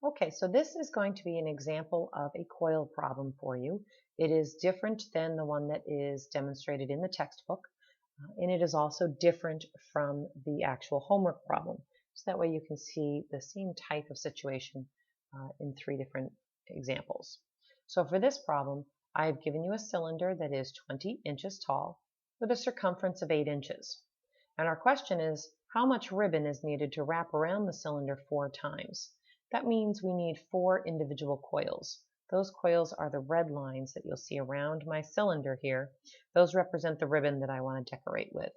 Okay, so this is going to be an example of a coil problem for you. It is different than the one that is demonstrated in the textbook, and it is also different from the actual homework problem. So that way you can see the same type of situation in three different examples. So for this problem, I've given you a cylinder that is 20 inches tall with a circumference of 8 inches. And our question is, how much ribbon is needed to wrap around the cylinder 4 times? That means we need 4 individual coils. Those coils are the red lines that you'll see around my cylinder here. Those represent the ribbon that I want to decorate with.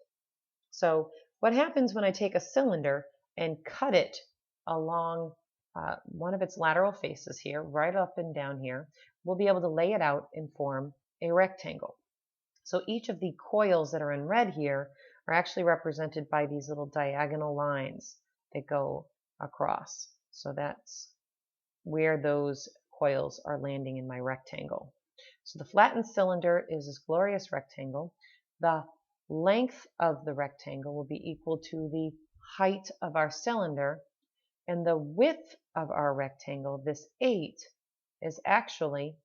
So what happens when I take a cylinder and cut it along one of its lateral faces here, right up and down here, we'll be able to lay it out and form a rectangle. So each of the coils that are in red here are actually represented by these little diagonal lines that go across. So that's where those coils are landing in my rectangle. So the flattened cylinder is this glorious rectangle. The length of the rectangle will be equal to the height of our cylinder, and the width of our rectangle, this 8, is actually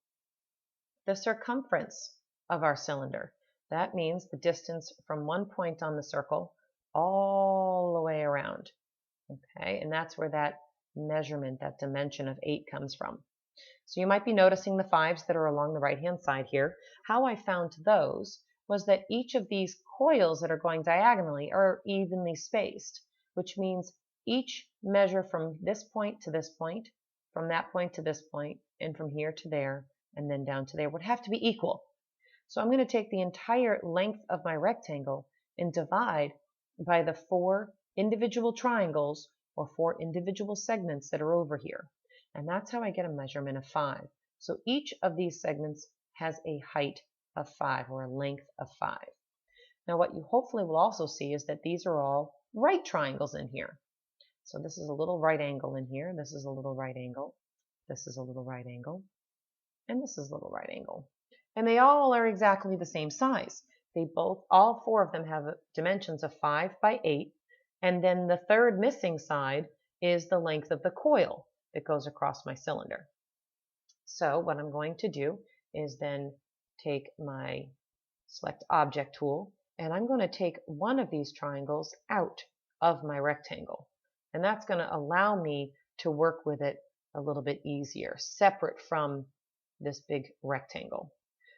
the circumference of our cylinder. That means the distance from one point on the circle all the way around. Okay, and that's where that measurement, that dimension of 8 comes from. So you might be noticing the 5s that are along the right-hand side here. How I found those was that each of these coils that are going diagonally are evenly spaced, which means each measure from this point to this point, from that point to this point, and from here to there, and then down to there would have to be equal. So I'm going to take the entire length of my rectangle and divide by the 4 individual triangles or 4 individual segments that are over here. And that's how I get a measurement of 5. So each of these segments has a height of 5 or a length of 5. Now what you hopefully will also see is that these are all right triangles in here. So this is a little right angle in here, this is a little right angle, this is a little right angle, and this is a little right angle. And they all are exactly the same size. All 4 of them have dimensions of 5 by 8, and then the third missing side is the length of the coil that goes across my cylinder. So what I'm going to do is then take my select object tool, and I'm going to take one of these triangles out of my rectangle. And that's going to allow me to work with it a little bit easier, separate from this big rectangle.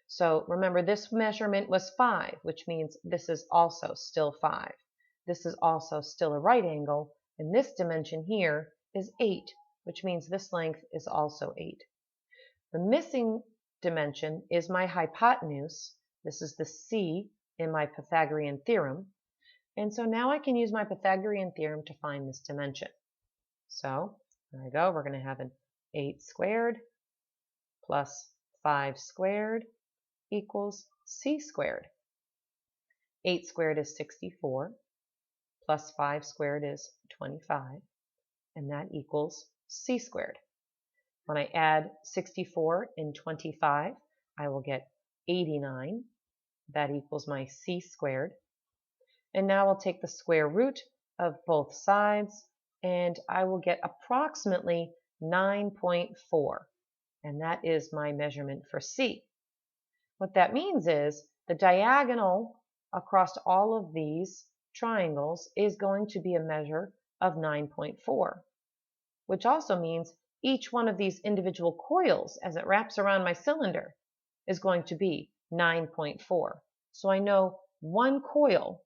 So remember, this measurement was 5, which means this is also still 5. This is also still a right angle, and this dimension here is 8, which means this length is also 8. The missing dimension is my hypotenuse. This is the C in my Pythagorean theorem. And so now I can use my Pythagorean theorem to find this dimension. So there I go. We're going to have an 8 squared plus 5 squared equals C squared. 8 squared is 64, plus 5 squared is 25, and that equals C squared. When I add 64 and 25, I will get 89. That equals my C squared. And now I'll take the square root of both sides, and I will get approximately 9.4, and that is my measurement for C. What that means is the diagonal across all of these triangles is going to be a measure of 9.4, which also means each one of these individual coils as it wraps around my cylinder is going to be 9.4. So I know one coil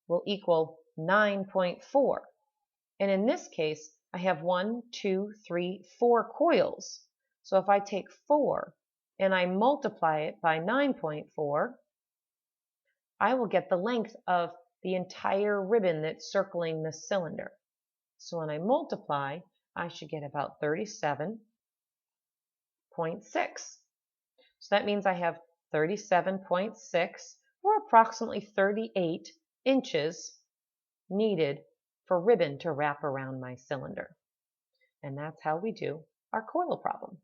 will equal 9.4. And in this case, I have 1, 2, 3, 4 coils. So if I take 4 and I multiply it by 9.4, I will get the length of the entire ribbon that's circling this cylinder. So when I multiply, I should get about 37.6. So that means I have 37.6, or approximately 38 inches needed for ribbon to wrap around my cylinder. And that's how we do our coil problem.